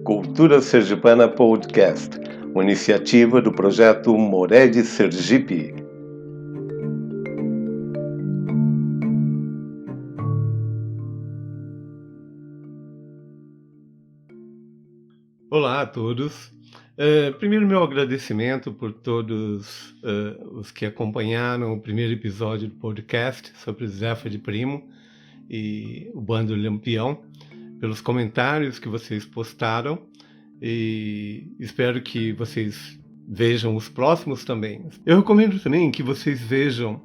Cultura Sergipana Podcast, uma iniciativa do projeto Moré de Sergipe. Olá a todos. Primeiro, meu agradecimento por todos os que acompanharam o primeiro episódio do podcast sobre Zefa de Primo e o Bando Lampião, pelos comentários que vocês postaram, e espero que vocês vejam os próximos também. Eu recomendo também que vocês vejam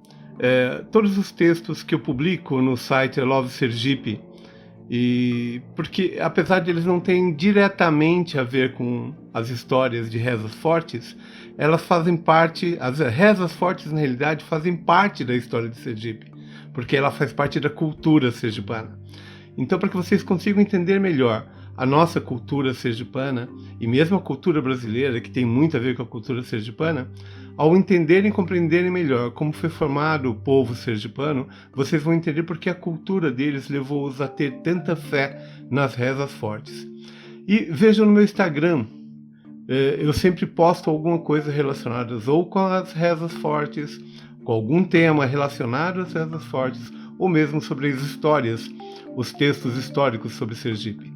todos os textos que eu publico no site I Love Sergipe, porque apesar de eles não terem diretamente a ver com as histórias de rezas fortes, elas fazem parte, as rezas fortes na realidade fazem parte da história de Sergipe, porque ela faz parte da cultura sergipana. Então, para que vocês consigam entender melhor a nossa cultura sergipana e mesmo a cultura brasileira, que tem muito a ver com a cultura sergipana, ao entenderem e compreenderem melhor como foi formado o povo sergipano, vocês vão entender porque a cultura deles levou-os a ter tanta fé nas rezas fortes. E vejam no meu Instagram, eu sempre posto alguma coisa relacionada ou com as rezas fortes, com algum tema relacionado às rezas fortes, ou mesmo sobre as histórias, os textos históricos sobre Sergipe.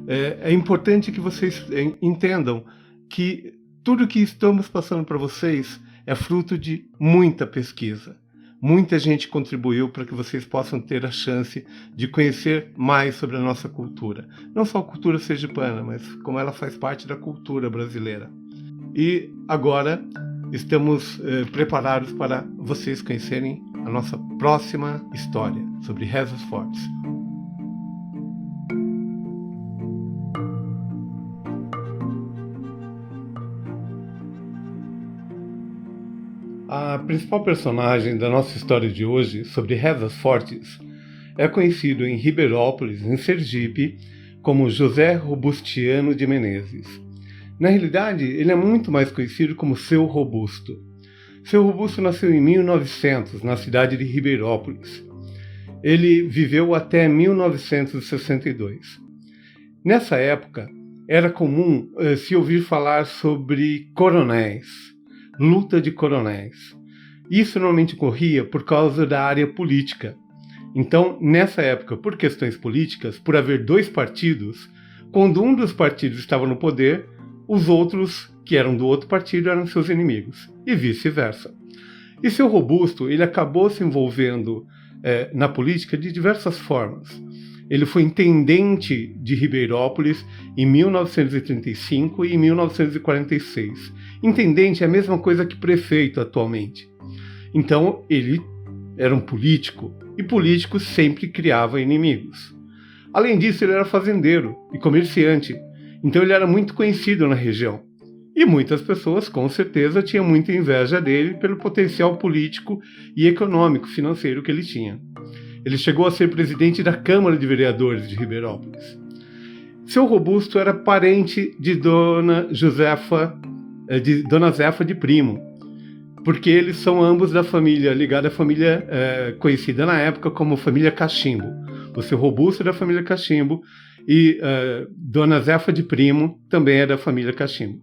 É importante que vocês entendam que tudo que estamos passando para vocês é fruto de muita pesquisa. Muita gente contribuiu para que vocês possam ter a chance de conhecer mais sobre a nossa cultura. Não só a cultura sergipana, mas como ela faz parte da cultura brasileira. E agora estamos preparados para vocês conhecerem a nossa próxima história sobre rezas fortes. A principal personagem da nossa história de hoje, sobre rezas fortes, é conhecido em Ribeirópolis, em Sergipe, como José Robustiano de Menezes. Na realidade, ele é muito mais conhecido como Seu Robusto. Seu Robusto nasceu em 1900, na cidade de Ribeirópolis. Ele viveu até 1962. Nessa época, era comum se ouvir falar sobre coronéis, luta de coronéis. Isso normalmente ocorria por causa da área política. Então, nessa época, por questões políticas, por haver dois partidos, quando um dos partidos estava no poder, os outros, que eram do outro partido, eram seus inimigos, e vice-versa. E Seu Robusto, ele acabou se envolvendo na política de diversas formas. Ele foi intendente de Ribeirópolis em 1935 e em 1946. Intendente é a mesma coisa que prefeito atualmente. Então, ele era um político, e político sempre criava inimigos. Além disso, ele era fazendeiro e comerciante, então ele era muito conhecido na região. E muitas pessoas, com certeza, tinham muita inveja dele pelo potencial político e econômico financeiro que ele tinha. Ele chegou a ser presidente da Câmara de Vereadores de Ribeirópolis. Seu Robusto era parente de Dona Zefa de Primo, porque eles são ambos da família, ligada à família conhecida na época como família Cachimbo. O Seu Robusto é da família Cachimbo e Dona Zefa de Primo também é da família Cachimbo.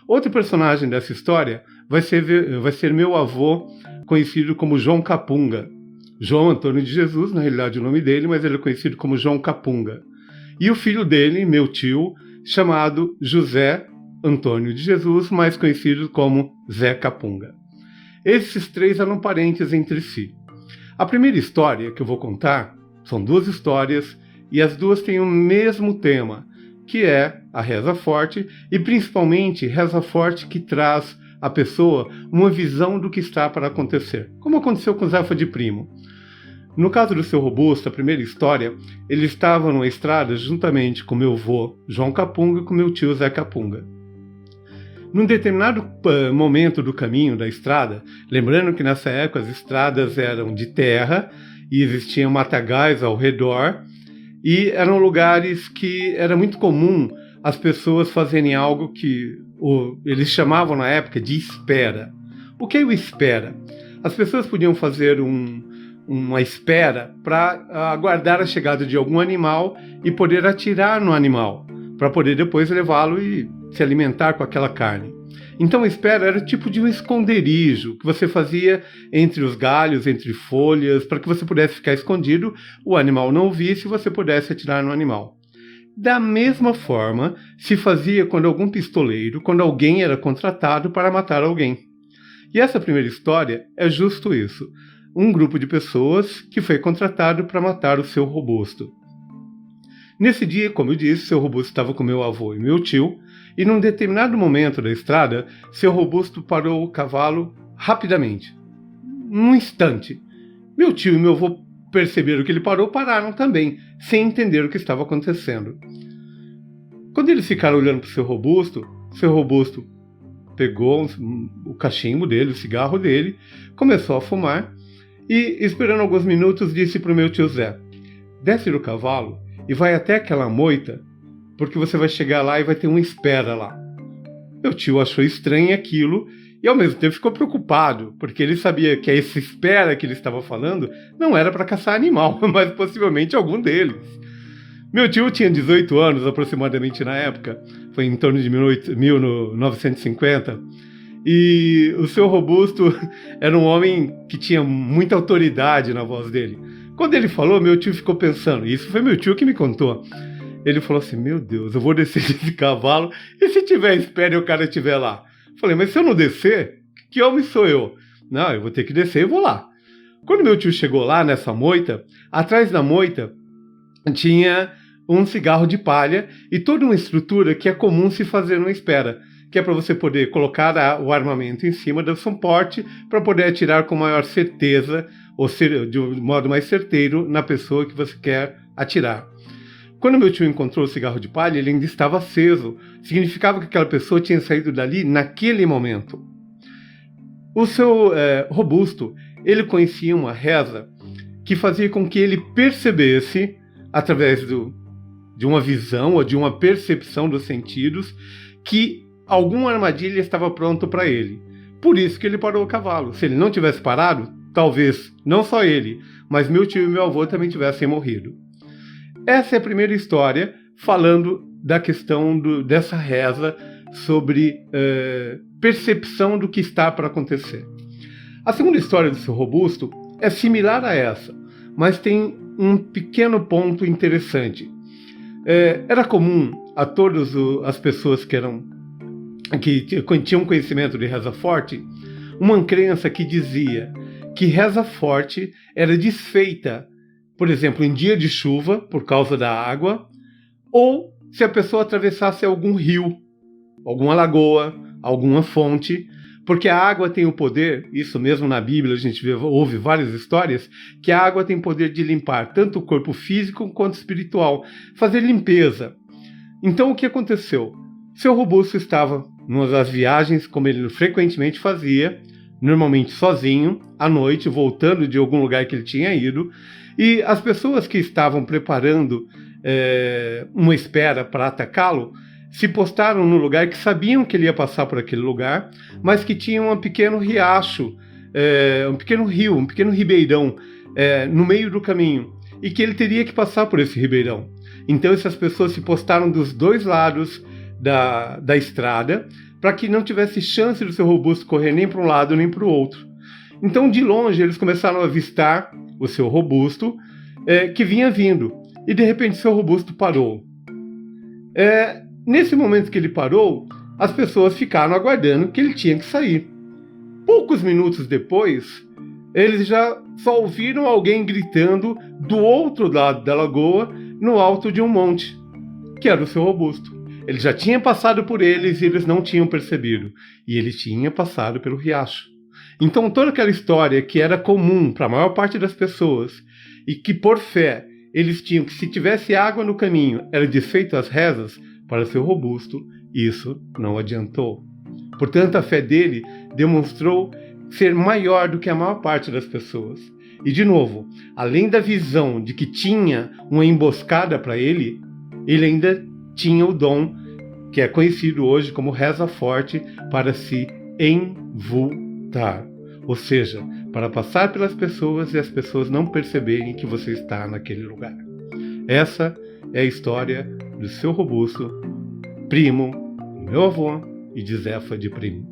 Outro personagem dessa história vai ser meu avô, conhecido como João Capunga. João Antônio de Jesus, na realidade o nome dele, mas ele é conhecido como João Capunga. E o filho dele, meu tio, chamado José Antônio de Jesus, mais conhecido como Zé Capunga. Esses três eram parentes entre si. A primeira história que eu vou contar são duas histórias e as duas têm o mesmo tema, que é a reza forte e principalmente reza forte que traz à pessoa uma visão do que está para acontecer, como aconteceu com Zefa de Primo. No caso do Seu Robusto, a primeira história, ele estava numa estrada juntamente com meu avô João Capunga e com meu tio Zé Capunga. Num determinado momento do caminho da estrada, lembrando que nessa época as estradas eram de terra e existiam matagais ao redor, e eram lugares que era muito comum as pessoas fazerem algo que eles chamavam na época de espera. O que é o espera? As pessoas podiam fazer uma espera para aguardar a chegada de algum animal e poder atirar no animal, para poder depois levá-lo e se alimentar com aquela carne. Então a espera era tipo de um esconderijo que você fazia entre os galhos, entre folhas, para que você pudesse ficar escondido, o animal não o visse e você pudesse atirar no animal. Da mesma forma se fazia quando quando alguém era contratado para matar alguém. E essa primeira história é justo isso. Um grupo de pessoas que foi contratado para matar o seu robusto. Nesse dia, como eu disse, seu robusto estava com meu avô e meu tio, e num determinado momento da estrada, seu robusto parou o cavalo rapidamente. Num instante. Meu tio e meu avô perceberam que ele parou, pararam também, sem entender o que estava acontecendo. Quando eles ficaram olhando para o seu robusto pegou o cachimbo dele, o cigarro dele, começou a fumar e, esperando alguns minutos, disse para o meu tio Zé: desce do cavalo e vai até aquela moita, porque você vai chegar lá e vai ter uma espera lá. Meu tio achou estranho aquilo e ao mesmo tempo ficou preocupado, porque ele sabia que essa espera que ele estava falando não era para caçar animal, mas possivelmente algum deles. Meu tio tinha 18 anos aproximadamente na época, foi em torno de 1950, e o seu robusto era um homem que tinha muita autoridade na voz dele. Quando ele falou, meu tio ficou pensando, e isso foi meu tio que me contou. Ele falou assim: meu Deus, eu vou descer desse cavalo, e se tiver espera e o cara estiver lá? Falei: mas se eu não descer, que homem sou eu? Não, eu vou ter que descer e vou lá. Quando meu tio chegou lá nessa moita, atrás da moita tinha um cigarro de palha e toda uma estrutura que é comum se fazer numa espera, que é para você poder colocar o armamento em cima do suporte para poder atirar com maior certeza, ou de um modo mais certeiro, na pessoa que você quer atirar. Quando meu tio encontrou o cigarro de palha, ele ainda estava aceso. Significava que aquela pessoa tinha saído dali naquele momento. O seu robusto, ele conhecia uma reza que fazia com que ele percebesse, através de uma visão ou de uma percepção dos sentidos, que alguma armadilha estava pronta para ele. Por isso que ele parou o cavalo. Se ele não tivesse parado, talvez não só ele, mas meu tio e meu avô também tivessem morrido. Essa é a primeira história falando da questão dessa reza sobre percepção do que está para acontecer. A segunda história do seu robusto é similar a essa, mas tem um pequeno ponto interessante. Era comum a todas as pessoas que tinham conhecimento de reza forte, uma crença que dizia que reza forte era desfeita, por exemplo, em dia de chuva, por causa da água, ou se a pessoa atravessasse algum rio, alguma lagoa, alguma fonte, porque a água tem o poder, isso mesmo na Bíblia a gente ouve várias histórias, que a água tem o poder de limpar tanto o corpo físico quanto espiritual, fazer limpeza. Então o que aconteceu? Seu robusto estava numa das viagens, como ele frequentemente fazia, normalmente sozinho, à noite, voltando de algum lugar que ele tinha ido, e as pessoas que estavam preparando uma espera para atacá-lo se postaram no lugar que sabiam que ele ia passar por aquele lugar, mas que tinha um pequeno riacho, um pequeno rio, um pequeno ribeirão no meio do caminho, e que ele teria que passar por esse ribeirão. Então essas pessoas se postaram dos dois lados da estrada, para que não tivesse chance do seu robusto correr nem para um lado nem para o outro. Então de longe eles começaram a avistar o seu robusto que vinha vindo, e de repente seu robusto parou. Nesse momento que ele parou, as pessoas ficaram aguardando que ele tinha que sair. Poucos minutos depois, eles já só ouviram alguém gritando do outro lado da lagoa, no alto de um monte, que era o seu robusto. Ele já tinha passado por eles e eles não tinham percebido. E ele tinha passado pelo riacho. Então toda aquela história que era comum para a maior parte das pessoas, e que por fé eles tinham que, se tivesse água no caminho, era desfeito as rezas, para seu robusto, isso não adiantou. Portanto, a fé dele demonstrou ser maior do que a maior parte das pessoas. E, de novo, além da visão de que tinha uma emboscada para ele ainda tinha o dom, que é conhecido hoje como reza forte, para se envoltar. Ou seja, para passar pelas pessoas e as pessoas não perceberem que você está naquele lugar. Essa é a história do seu robusto primo, do meu avô e de Zefa de Primo.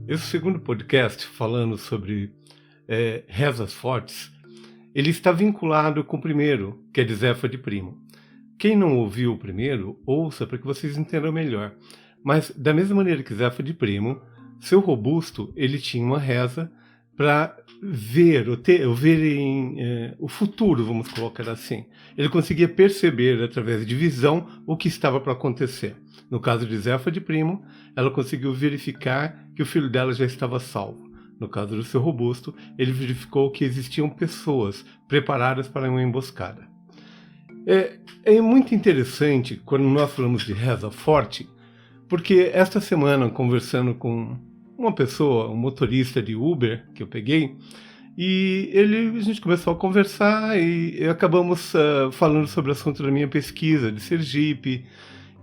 Esse segundo podcast, falando sobre rezas fortes, ele está vinculado com o primeiro, que é de Zefa de Primo. Quem não ouviu o primeiro, ouça para que vocês entendam melhor. Mas, da mesma maneira que Zefa de Primo, seu Robusto, ele tinha uma reza para ver o futuro, vamos colocar assim. Ele conseguia perceber, através de visão, o que estava para acontecer. No caso de Zefa de Primo, ela conseguiu verificar que o filho dela já estava salvo. No caso do seu Robusto, ele verificou que existiam pessoas preparadas para uma emboscada. É muito interessante quando nós falamos de reza forte, porque esta semana, conversando com uma pessoa, um motorista de Uber que eu peguei, e a gente começou a conversar e acabamos falando sobre o assunto da minha pesquisa de Sergipe,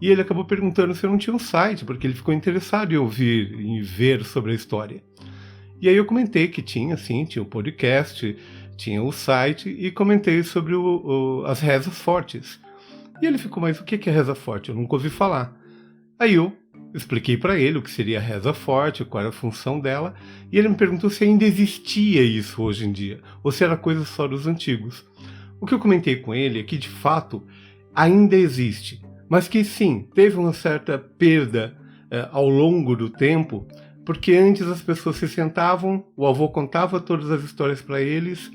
e ele acabou perguntando se eu não tinha um site, porque ele ficou interessado em ouvir e ver sobre a história. E aí eu comentei que tinha, sim, tinha o podcast, tinha o site, e comentei sobre as rezas fortes. E ele ficou, mas o que é reza forte? Eu nunca ouvi falar. Aí eu expliquei para ele o que seria a reza forte, qual era a função dela, e ele me perguntou se ainda existia isso hoje em dia, ou se era coisa só dos antigos. O que eu comentei com ele é que, de fato, ainda existe, mas que sim, teve uma certa perda ao longo do tempo, porque antes as pessoas se sentavam, o avô contava todas as histórias para eles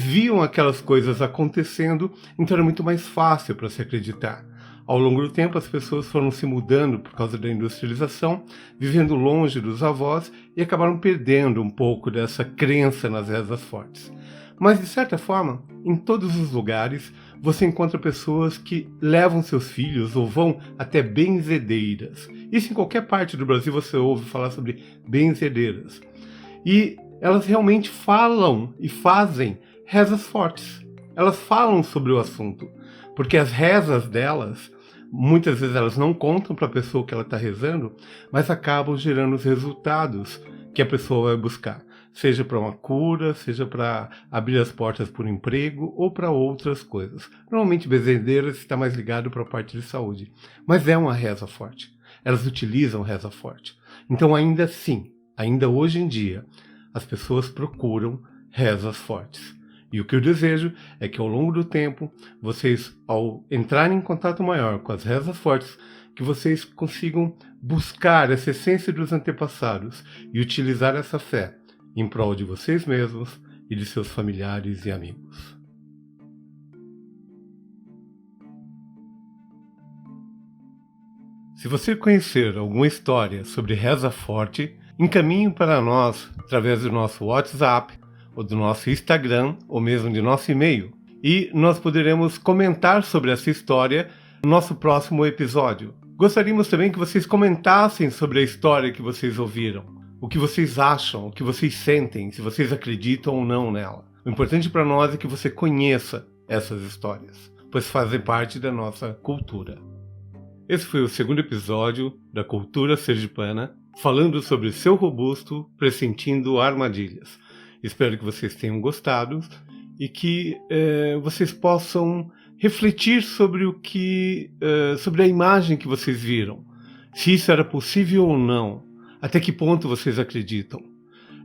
viam aquelas coisas acontecendo, então era muito mais fácil para se acreditar. Ao longo do tempo, as pessoas foram se mudando por causa da industrialização, vivendo longe dos avós e acabaram perdendo um pouco dessa crença nas rezas fortes. Mas, de certa forma, em todos os lugares, você encontra pessoas que levam seus filhos ou vão até benzedeiras. Isso em qualquer parte do Brasil você ouve falar sobre benzedeiras. E elas realmente falam e fazem rezas fortes. Elas falam sobre o assunto, porque as rezas delas, muitas vezes elas não contam para a pessoa que ela está rezando, mas acabam gerando os resultados que a pessoa vai buscar. Seja para uma cura, seja para abrir as portas para um emprego ou para outras coisas. Normalmente, benzedeiras está mais ligado para a parte de saúde, mas é uma reza forte. Elas utilizam reza forte. Então, ainda assim, ainda hoje em dia, as pessoas procuram rezas fortes. E o que eu desejo é que ao longo do tempo, vocês, ao entrarem em contato maior com as rezas fortes, que vocês consigam buscar essa essência dos antepassados e utilizar essa fé em prol de vocês mesmos e de seus familiares e amigos. Se você conhecer alguma história sobre reza forte, encaminhe para nós através do nosso WhatsApp, ou do nosso Instagram, ou mesmo de nosso e-mail, e nós poderemos comentar sobre essa história no nosso próximo episódio. Gostaríamos também que vocês comentassem sobre a história que vocês ouviram, o que vocês acham, o que vocês sentem, se vocês acreditam ou não nela. O importante para nós é que você conheça essas histórias, pois fazem parte da nossa cultura. Esse foi o segundo episódio da Cultura Sergipana, falando sobre seu Robusto pressentindo armadilhas. Espero que vocês tenham gostado e que vocês possam refletir sobre sobre a imagem que vocês viram, se isso era possível ou não, até que ponto vocês acreditam.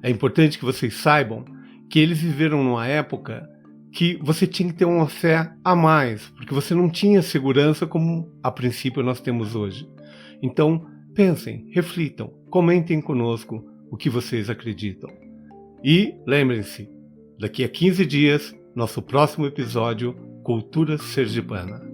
É importante que vocês saibam que eles viveram numa época que você tinha que ter uma fé a mais, porque você não tinha segurança como a princípio nós temos hoje. Então, pensem, reflitam, comentem conosco o que vocês acreditam. E lembrem-se, daqui a 15 dias, nosso próximo episódio, Cultura Sergipana.